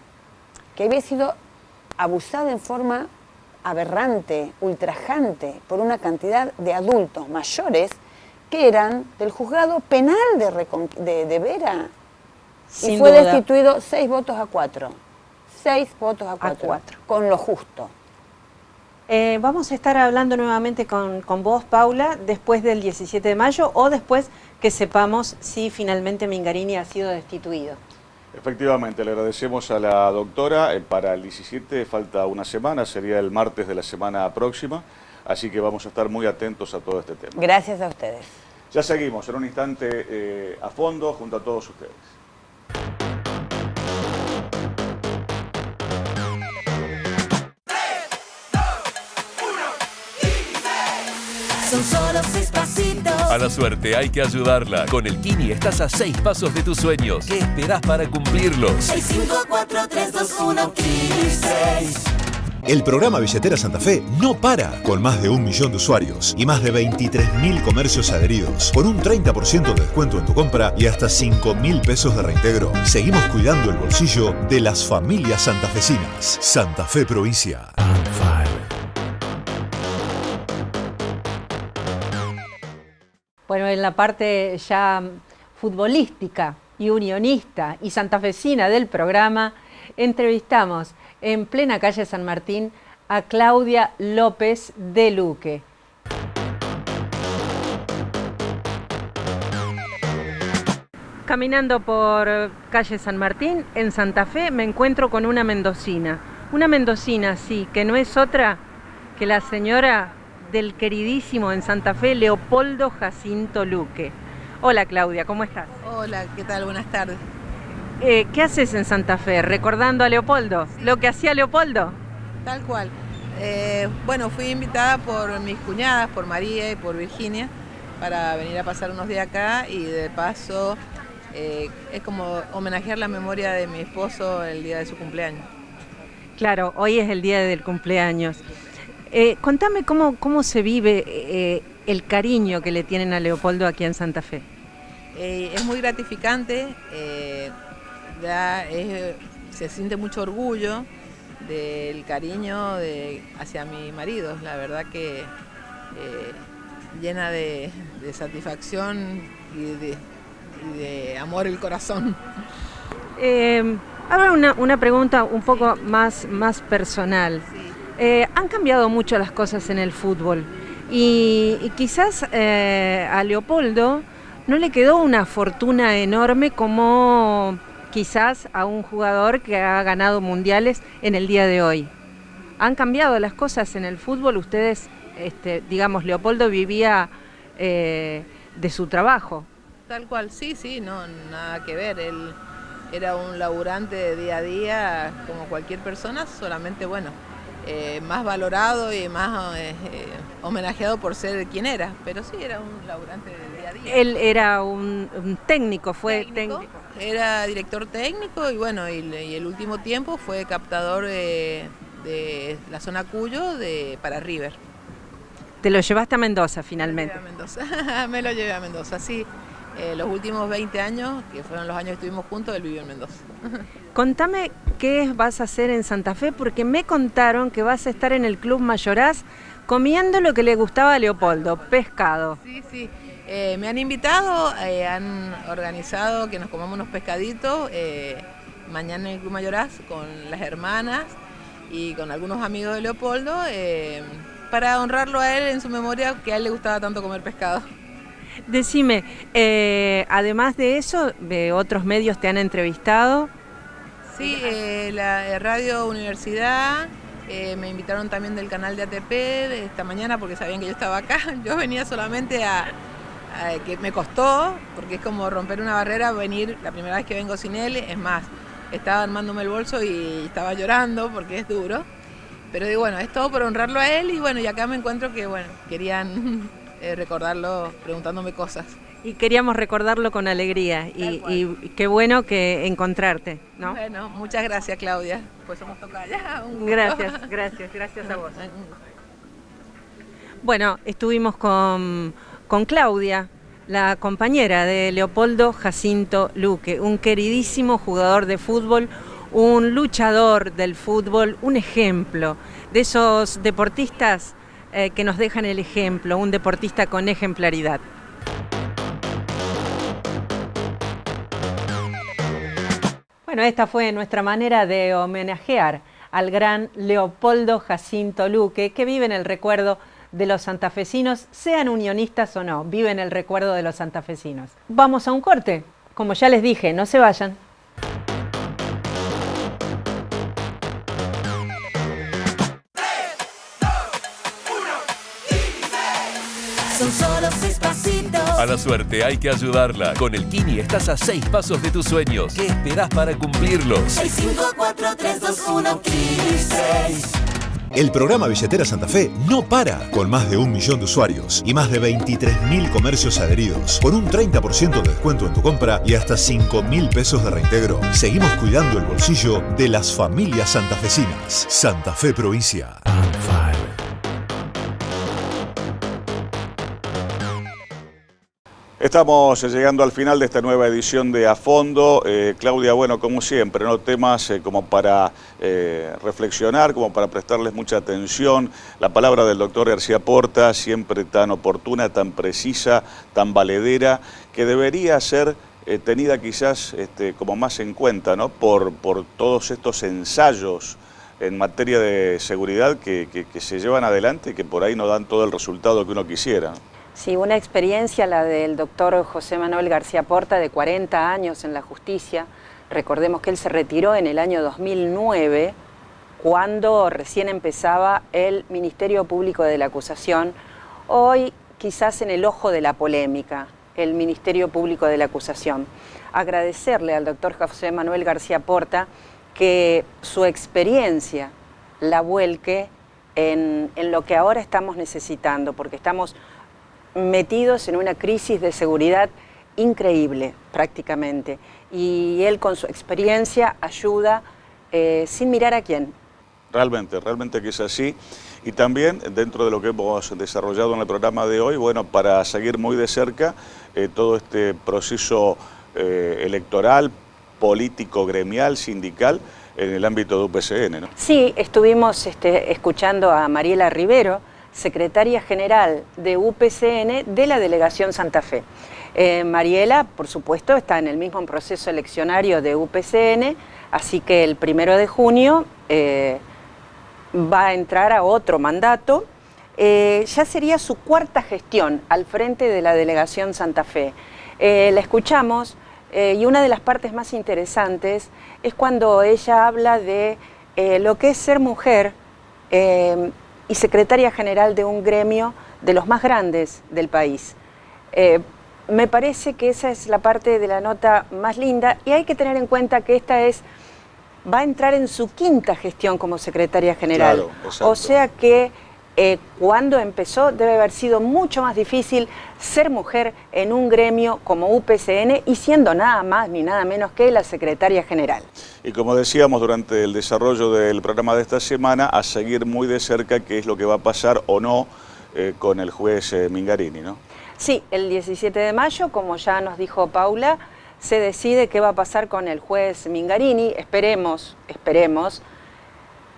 que había sido abusada en forma aberrante, ultrajante, por una cantidad de adultos mayores que eran del juzgado penal de Vera. Sin y fue duda. destituido 6 votos a 4. 6 votos a 4. Con lo justo. Vamos a estar hablando nuevamente con vos, Paula, después del 17 de mayo o después que sepamos si finalmente Mingarini ha sido destituido. Efectivamente, le agradecemos a la doctora. Para el 17 falta una semana, sería el martes de la semana próxima, así que vamos a estar muy atentos a todo este tema. Gracias a ustedes. Ya seguimos en un instante a fondo junto a todos ustedes. Son solo 6 pasitos. A la suerte hay que ayudarla. Con el Kini estás a 6 pasos de tus sueños. ¿Qué esperás para cumplirlos? 6, 5, 4, 3, 2, 1, Kini 6. El programa Billetera Santa Fe no para, con más de 1 millón de usuarios y más de 23.000 comercios adheridos, con un 30% de descuento en tu compra y hasta 5.000 pesos de reintegro. Seguimos cuidando el bolsillo de las familias santafesinas. Santa Fe Provincia. Bueno, en la parte ya futbolística y unionista y santafesina del programa, entrevistamos en plena calle San Martín a Claudia López de Luque. Caminando por calle San Martín, en Santa Fe, me encuentro con una mendocina. Una mendocina, sí, que no es otra que la señora del queridísimo en Santa Fe, Leopoldo Jacinto Luque. Hola Claudia, ¿cómo estás? Hola, ¿qué tal? Buenas tardes. ¿Qué haces en Santa Fe? ¿Recordando a Leopoldo? Sí. ¿Lo que hacía Leopoldo? Tal cual. Bueno, fui invitada por mis cuñadas, por María y por Virginia, para venir a pasar unos días acá y de paso es como homenajear la memoria de mi esposo el día de su cumpleaños. Claro, hoy es el día del cumpleaños. Contame cómo se vive el cariño que le tienen a Leopoldo aquí en Santa Fe. Es muy gratificante, se siente mucho orgullo del cariño hacia mi marido. La verdad que llena de satisfacción y de amor el corazón. Ahora una pregunta un poco más personal. Sí. Han cambiado mucho las cosas en el fútbol y quizás a Leopoldo no le quedó una fortuna enorme como quizás a un jugador que ha ganado mundiales en el día de hoy. ¿Han cambiado las cosas en el fútbol? Ustedes, digamos, Leopoldo vivía de su trabajo. Tal cual, sí, no, nada que ver. Él era un laburante de día a día como cualquier persona, solamente, bueno, más valorado y más homenajeado por ser quien era, pero sí era un laburante de día a día. Él era un técnico, fue técnico. Era director técnico y bueno, y el último tiempo fue captador de la zona Cuyo para River. ¿Te lo llevaste a Mendoza finalmente? Me lo llevé a Mendoza, sí. los últimos 20 años, que fueron los años que estuvimos juntos, él vivió en Mendoza. Contame qué vas a hacer en Santa Fe, porque me contaron que vas a estar en el Club Mayoraz comiendo lo que le gustaba a Leopoldo, pescado. Sí, sí. Me han invitado, han organizado que nos comamos unos pescaditos mañana en el Club Mayoraz con las hermanas y con algunos amigos de Leopoldo para honrarlo a él en su memoria, que a él le gustaba tanto comer pescado. Decime, además de eso, ¿otros medios te han entrevistado? Sí, la Radio Universidad, me invitaron también del canal de ATP esta mañana porque sabían que yo estaba acá. Yo venía solamente que me costó, porque es como romper una barrera, venir la primera vez que vengo sin él. Es más, estaba armándome el bolso y estaba llorando porque es duro. Pero digo, bueno, es todo por honrarlo a él y bueno, y acá me encuentro que, bueno, querían recordarlo preguntándome cosas. Y queríamos recordarlo con alegría y qué bueno que encontrarte, ¿no? Bueno, muchas gracias, Claudia. Pues somos tocayas. Gracias a vos. Bueno, estuvimos con Claudia, la compañera de Leopoldo Jacinto Luque, un queridísimo jugador de fútbol, un luchador del fútbol, un ejemplo de esos deportistas que nos dejan el ejemplo, un deportista con ejemplaridad. Bueno, esta fue nuestra manera de homenajear al gran Leopoldo Jacinto Luque, que vive en el recuerdo de los santafesinos, sean unionistas o no, vive en el recuerdo de los santafesinos. Vamos a un corte. Como ya les dije, no se vayan. Son solo 6 pasitos. A la suerte hay que ayudarla. Con el Kini estás a 6 pasos de tus sueños. ¿Qué esperás para cumplirlos? 6, 5, 4, 3, 2, 1, Kini 6. El programa Billetera Santa Fe no para, con más de 1 millón de usuarios y más de 23.000 comercios adheridos, con un 30% de descuento en tu compra y hasta 5.000 pesos de reintegro. Seguimos cuidando el bolsillo de las familias santafesinas. Santa Fe Provincia. Estamos llegando al final de esta nueva edición de A Fondo. Claudia, bueno, como siempre, ¿no? Temas como para reflexionar, como para prestarles mucha atención. La palabra del doctor García Porta, siempre tan oportuna, tan precisa, tan valedera, que debería ser tenida quizás como más en cuenta, ¿no? Por todos estos ensayos en materia de seguridad que se llevan adelante y que por ahí no dan todo el resultado que uno quisiera. Sí, una experiencia, la del doctor José Manuel García Porta, de 40 años en la justicia. Recordemos que él se retiró en el año 2009, cuando recién empezaba el Ministerio Público de la Acusación. Hoy, quizás en el ojo de la polémica, el Ministerio Público de la Acusación. Agradecerle al doctor José Manuel García Porta que su experiencia la vuelque en lo que ahora estamos necesitando, porque estamos metidos en una crisis de seguridad increíble prácticamente, y él con su experiencia ayuda sin mirar a quién. Realmente que es así, y también dentro de lo que hemos desarrollado en el programa de hoy, bueno, para seguir muy de cerca todo este proceso electoral, político, gremial, sindical, en el ámbito de UPCN, ¿no? Sí, estuvimos escuchando a Mariela Rivero, secretaria general de UPCN de la Delegación Santa Fe. Mariela, por supuesto, está en el mismo proceso eleccionario de UPCN, así que el 1 de junio va a entrar a otro mandato. Ya sería su 4ª gestión al frente de la Delegación Santa Fe. La escuchamos y una de las partes más interesantes es cuando ella habla de lo que es ser mujer y secretaria general de un gremio de los más grandes del país. Me parece que esa es la parte de la nota más linda, y hay que tener en cuenta que esta va a entrar en su 5ª gestión como secretaria general. Claro, exacto. O sea que cuando empezó debe haber sido mucho más difícil ser mujer en un gremio como UPCN y siendo nada más ni nada menos que la secretaria general. Y como decíamos durante el desarrollo del programa de esta semana, a seguir muy de cerca qué es lo que va a pasar o no con el juez Mingarini, ¿no? Sí, el 17 de mayo, como ya nos dijo Paula, se decide qué va a pasar con el juez Mingarini. Esperemos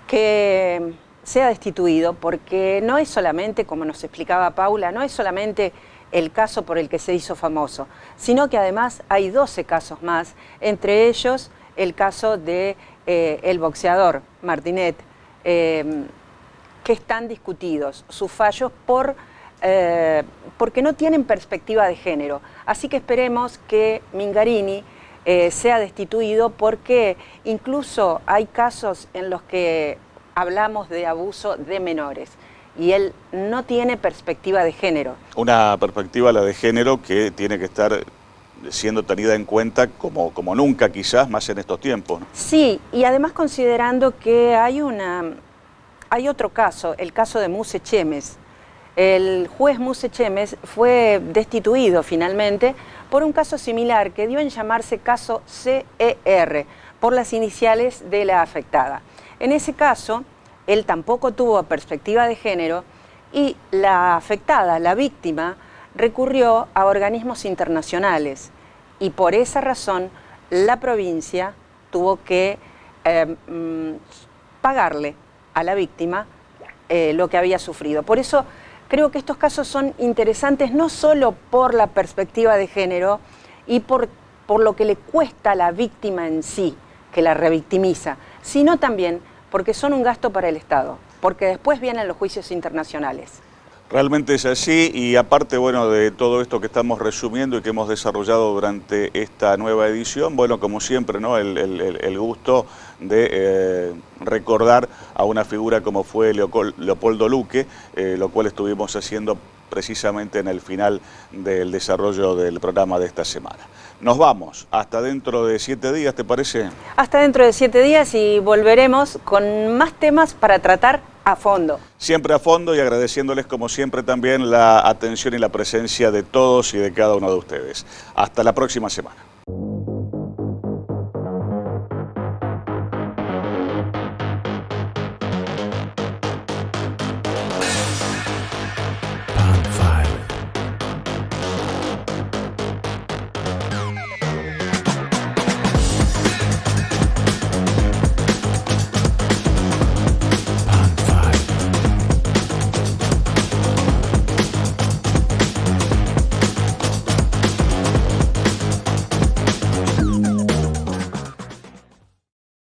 que sea destituido, porque no es solamente, como nos explicaba Paula, no es solamente el caso por el que se hizo famoso, sino que además hay 12 casos más, entre ellos el caso de el boxeador Martinet, que están discutidos sus fallos porque no tienen perspectiva de género. Así que esperemos que Mingarini sea destituido, porque incluso hay casos en los que hablamos de abuso de menores y él no tiene perspectiva de género. Una perspectiva, la de género, que tiene que estar siendo tenida en cuenta como nunca, quizás, más en estos tiempos, ¿no? Sí, y además considerando que hay otro caso, el caso de Muse Chemes. El juez Muse Chemes fue destituido finalmente por un caso similar que dio en llamarse caso CER, por las iniciales de la afectada. En ese caso, él tampoco tuvo perspectiva de género y la afectada, la víctima, recurrió a organismos internacionales y por esa razón la provincia tuvo que pagarle a la víctima lo que había sufrido. Por eso creo que estos casos son interesantes no solo por la perspectiva de género y por lo que le cuesta a la víctima en sí, que la revictimiza, sino también porque son un gasto para el Estado, porque después vienen los juicios internacionales. Realmente es así, y aparte, bueno, de todo esto que estamos resumiendo y que hemos desarrollado durante esta nueva edición, bueno, como siempre, ¿no? El gusto de recordar a una figura como fue Leopoldo Luque, lo cual estuvimos haciendo precisamente en el final del desarrollo del programa de esta semana. Nos vamos hasta dentro de 7 días, ¿te parece? Hasta dentro de 7 días y volveremos con más temas para tratar a fondo. Siempre a fondo, y agradeciéndoles como siempre también la atención y la presencia de todos y de cada uno de ustedes. Hasta la próxima semana.